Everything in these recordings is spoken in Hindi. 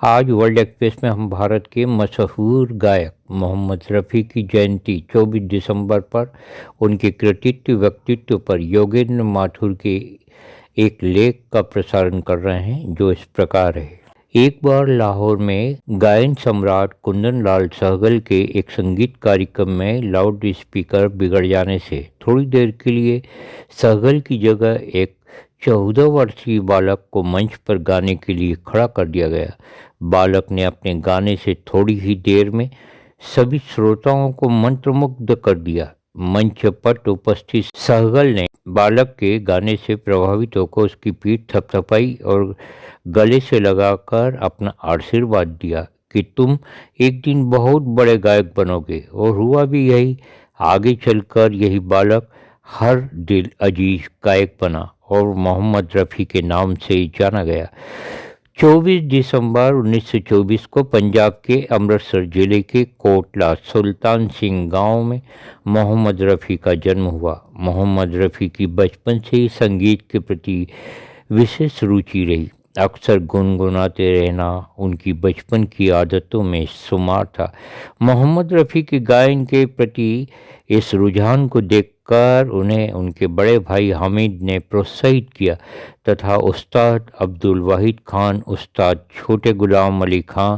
आज वर्ल्ड एक्सप्रेस में हम भारत के मशहूर गायक मोहम्मद रफ़ी की जयंती 24 दिसंबर पर उनके कृतित्व व्यक्तित्व पर योगेंद्र माथुर के एक लेख का प्रसारण कर रहे हैं जो इस प्रकार है। एक बार लाहौर में गायन सम्राट कुंदन लाल सहगल के एक संगीत कार्यक्रम में लाउड स्पीकर बिगड़ जाने से थोड़ी देर के लिए सहगल की जगह एक 14 वर्षीय बालक को मंच पर गाने के लिए खड़ा कर दिया गया। बालक ने अपने गाने से थोड़ी ही देर में सभी श्रोताओं को मंत्रमुग्ध कर दिया। मंच पर उपस्थित सहगल ने बालक के गाने से प्रभावित होकर उसकी पीठ थपथपाई और गले से लगाकर अपना आशीर्वाद दिया कि तुम एक दिन बहुत बड़े गायक बनोगे। और हुआ भी यही। आगे चलकर यही बालक हर दिल अजीज गायक बना और मोहम्मद रफ़ी के नाम से जाना गया। 24 दिसंबर 1924 को पंजाब के अमृतसर जिले के कोटला सुल्तान सिंह गांव में मोहम्मद रफ़ी का जन्म हुआ। मोहम्मद रफ़ी की बचपन से ही संगीत के प्रति विशेष रुचि रही। अक्सर गुनगुनाते रहना उनकी बचपन की आदतों में शुमार था। मोहम्मद रफ़ी के गायन के प्रति इस रुझान को देखकर उन्हें उनके बड़े भाई हामिद ने प्रोत्साहित किया तथा उस्ताद अब्दुल वाहिद खान, उस्ताद छोटे गुलाम अली खां,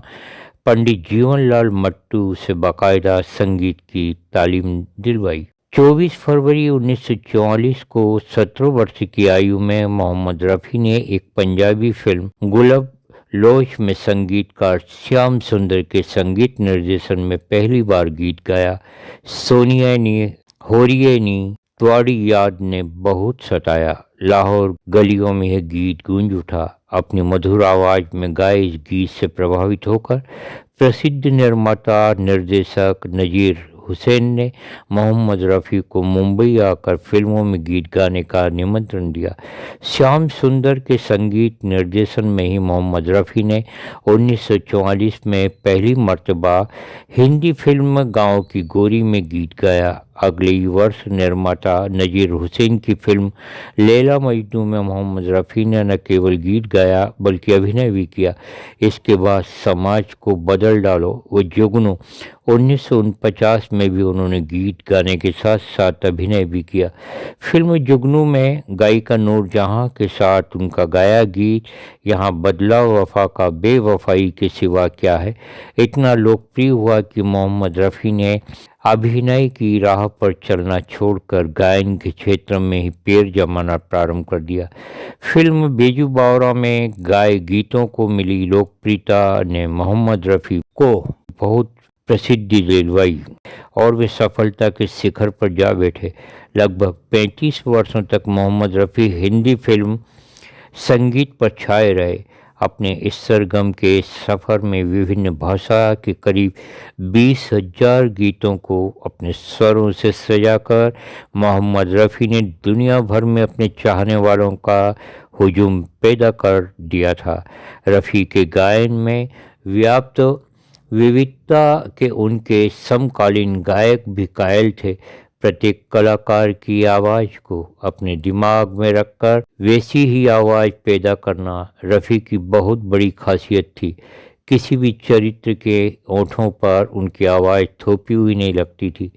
पंडित जीवनलाल मट्टू से बाकायदा संगीत की तालीम दिलवाई। 24 फरवरी 1944 को 17 वर्ष की आयु में मोहम्मद रफ़ी ने एक पंजाबी फिल्म गुलब लोच में संगीतकार श्याम सुंदर के संगीत निर्देशन में पहली बार गीत गाया। सोनिया नी होरिए नी त्वाड़ी याद ने बहुत सताया। लाहौर गलियों में यह गीत गूंज उठा। अपनी मधुर आवाज़ में गाए इस गीत से प्रभावित होकर प्रसिद्ध निर्माता निर्देशक नज़ीर हुसैन ने मोहम्मद रफ़ी को मुंबई आकर फिल्मों में गीत गाने का निमंत्रण दिया। श्याम सुंदर के संगीत निर्देशन में ही मोहम्मद रफ़ी ने 1944 में पहली मर्तबा हिंदी फिल्म गाँव की गोरी में गीत गाया। अगले ही वर्ष निर्माता नज़ीर हुसैन की फिल्म लैला मजनू में मोहम्मद रफ़ी ने न केवल गीत गाया बल्कि अभिनय भी किया। इसके बाद समाज को बदल डालो वो जुगनू 1949 में भी उन्होंने गीत गाने के साथ साथ अभिनय भी किया। फिल्म जुगनू में गायिका नूर जहां के साथ उनका गाया गीत यहाँ बदला वफा का बेवफाई के सिवा क्या है इतना लोकप्रिय हुआ कि मोहम्मद रफ़ी ने अभिनय की राह पर चलना छोड़कर गायन के क्षेत्र में ही पैर जमाना प्रारंभ कर दिया। फिल्म बेजू बावरा में गाए गीतों को मिली लोकप्रियता ने मोहम्मद रफ़ी को बहुत प्रसिद्धि दिलवाई और वे सफलता के शिखर पर जा बैठे। लगभग 35 वर्षों तक मोहम्मद रफ़ी हिंदी फिल्म संगीत पर छाए रहे। अपने इस सरगम के सफ़र में विभिन्न भाषा के करीब 20,000 गीतों को अपने स्वरों से सजाकर मोहम्मद रफ़ी ने दुनिया भर में अपने चाहने वालों का हुजूम पैदा कर दिया था। रफ़ी के गायन में व्याप्त विविधता के उनके समकालीन गायक भी कायल थे। प्रत्येक कलाकार की आवाज़ को अपने दिमाग में रखकर वैसी ही आवाज़ पैदा करना रफ़ी की बहुत बड़ी खासियत थी। किसी भी चरित्र के ओठों पर उनकी आवाज़ थोपी हुई नहीं लगती थी।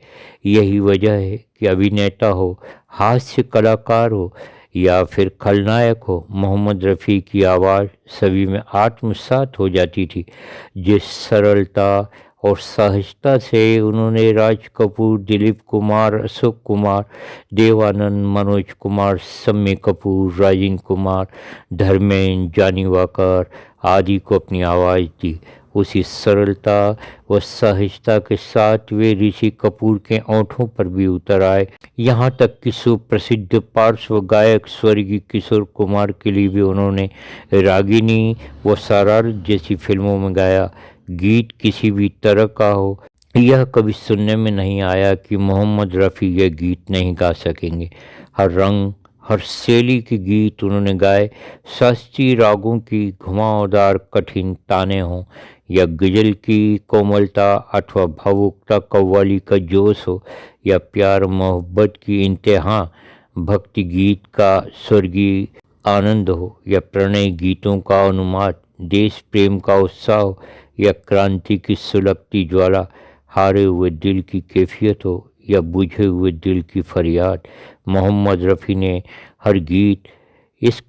यही वजह है कि अभिनेता हो, हास्य कलाकार हो या फिर खलनायक हो, मोहम्मद रफ़ी की आवाज़ सभी में आत्मसात हो जाती थी। जिस सरलता और सहजता से उन्होंने राज कपूर, दिलीप कुमार, अशोक कुमार, देवानंद, मनोज कुमार, शम्मी कपूर, राजेंद्र कुमार, धर्मेंद्र, जानी वाकर आदि को अपनी आवाज़ दी, उसी सरलता व सहजता के साथ वे ऋषि कपूर के ओंठों पर भी उतर आए। यहाँ तक कि सुप्रसिद्ध पार्श्व गायक स्वर्गीय किशोर कुमार के लिए भी उन्होंने रागिनी व शरारत जैसी फिल्मों में गाया। गीत किसी भी तरह का हो, यह कभी सुनने में नहीं आया कि मोहम्मद रफ़ी यह गीत नहीं गा सकेंगे। हर रंग हर शैली के गीत उन्होंने गाए। शास्त्रीय रागों की घुमावदार कठिन ताने हों या गज़ल की कोमलता अथवा भावुकता कव्वाली का जोश हो या प्यार मोहब्बत की इंतहा भक्ति गीत का स्वर्गीय आनंद हो या प्रणय गीतों का अनुमाद, देश प्रेम का उत्साह या क्रांति की सुलगती ज्वाला, हारे हुए दिल की कैफियत हो या बुझे हुए दिल की फरियाद, मोहम्मद रफ़ी ने हर गीत इस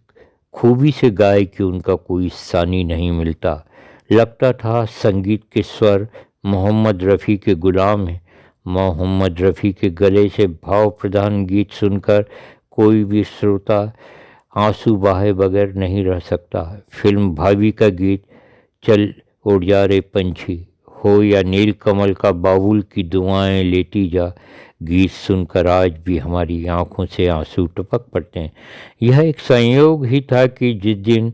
खूबी से गाए कि उनका कोई सानी नहीं मिलता। लगता था संगीत के स्वर मोहम्मद रफ़ी के गुलाम हैं। मोहम्मद रफ़ी के गले से भाव प्रधान गीत सुनकर कोई भी श्रोता आंसू बहाए बगैर नहीं रह सकता। फिल्म भाभी का गीत चल उड़ जा रे पंछी हो या नीलकमल का बाबुल की दुआएं लेती जा, गीत सुनकर आज भी हमारी आंखों से आंसू टपक पड़ते हैं। यह एक संयोग ही था कि जिस दिन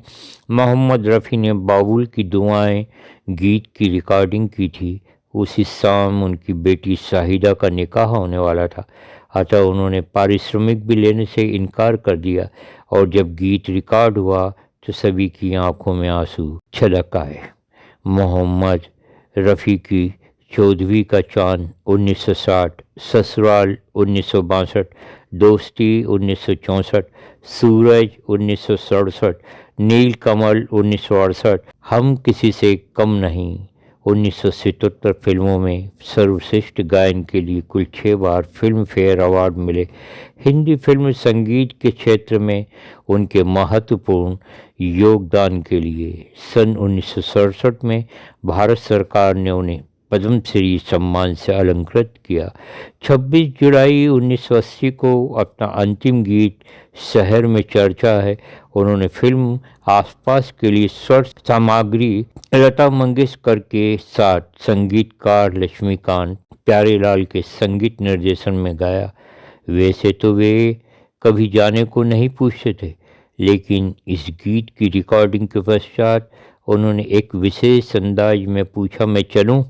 मोहम्मद रफ़ी ने बाबुल की दुआएं गीत की रिकॉर्डिंग की थी, उसी शाम उनकी बेटी शाहिदा का निकाह होने वाला था। अतः उन्होंने पारिश्रमिक भी लेने से इनकार कर दिया और जब गीत रिकॉर्ड हुआ तो सभी की आंखों में आंसू छलक आए। मोहम्मद रफ़ी की चौदहवीं का चांद 1960, ससुराल 1962, दोस्ती 1964, सूरज 1967, नीलकमल 1968, हम किसी से कम नहीं 1977 फिल्मों में सर्वश्रेष्ठ गायन के लिए कुल 6 बार फिल्म फेयर अवार्ड मिले। हिंदी फिल्म संगीत के क्षेत्र में उनके महत्वपूर्ण योगदान के लिए सन 1967 में भारत सरकार ने उन्हें पद्मश्री सम्मान से अलंकृत किया। 26 जुलाई 1980 को अपना अंतिम गीत शहर में चर्चा है उन्होंने फिल्म आसपास के लिए स्वर सामग्री लता मंगेशकर के साथ संगीतकार लक्ष्मीकांत प्यारेलाल के संगीत निर्देशन में गाया। वैसे तो वे कभी जाने को नहीं पूछते थे, लेकिन इस गीत की रिकॉर्डिंग के पश्चात उन्होंने एक विशेष अंदाज में पूछा, मैं चलूं?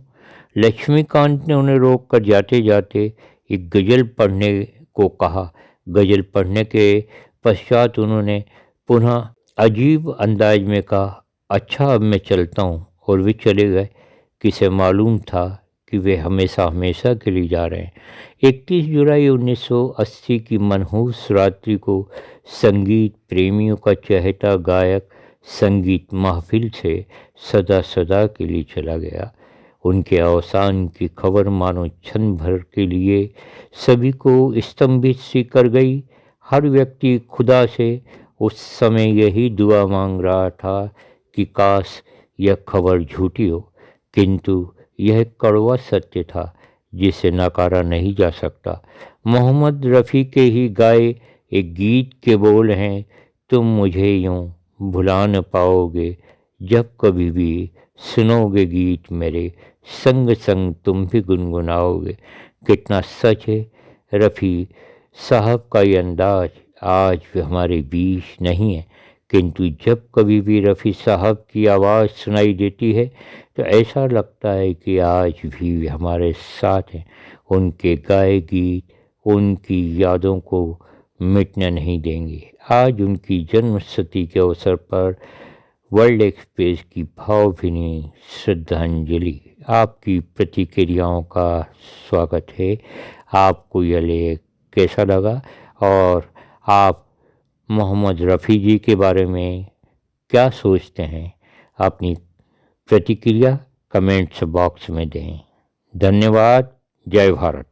लक्ष्मीकांत ने उन्हें रोक कर जाते जाते एक गज़ल पढ़ने को कहा। गज़ल पढ़ने के पश्चात उन्होंने पुनः अजीब अंदाज में कहा, अच्छा अब मैं चलता हूँ, और वे चले गए। किसे मालूम था कि वे हमेशा हमेशा के लिए जा रहे हैं। 31 जुलाई 1980 की मनहूस रात्रि को संगीत प्रेमियों का चहेता गायक संगीत महफिल से सदा सदा के लिए चला गया। उनके अवसान की खबर मानो क्षण भर के लिए सभी को स्तंभित सी कर गई। हर व्यक्ति खुदा से उस समय यही दुआ मांग रहा था कि काश यह खबर झूठी हो, किंतु यह कड़वा सत्य था जिसे नकारा नहीं जा सकता। मोहम्मद रफ़ी के ही गाए एक गीत के बोल हैं, तुम मुझे यूं भुला न पाओगे, जब कभी भी सुनोगे गीत मेरे, संग संग तुम भी गुनगुनाओगे। कितना सच है। रफ़ी साहब का ये अंदाज आज भी हमारे बीच नहीं है, किंतु जब कभी भी रफ़ी साहब की आवाज़ सुनाई देती है तो ऐसा लगता है कि आज भी हमारे साथ हैं। उनके गाए गीत उनकी यादों को मिटने नहीं देंगे। आज उनकी जन्मशती के अवसर पर वर्ल्ड एक्सप्रेस की भावभीनी श्रद्धांजलि। आपकी प्रतिक्रियाओं का स्वागत है। आपको यह लेख कैसा लगा और आप मोहम्मद रफ़ी जी के बारे में क्या सोचते हैं? अपनी प्रतिक्रिया कमेंट्स बॉक्स में दें। धन्यवाद। जय भारत।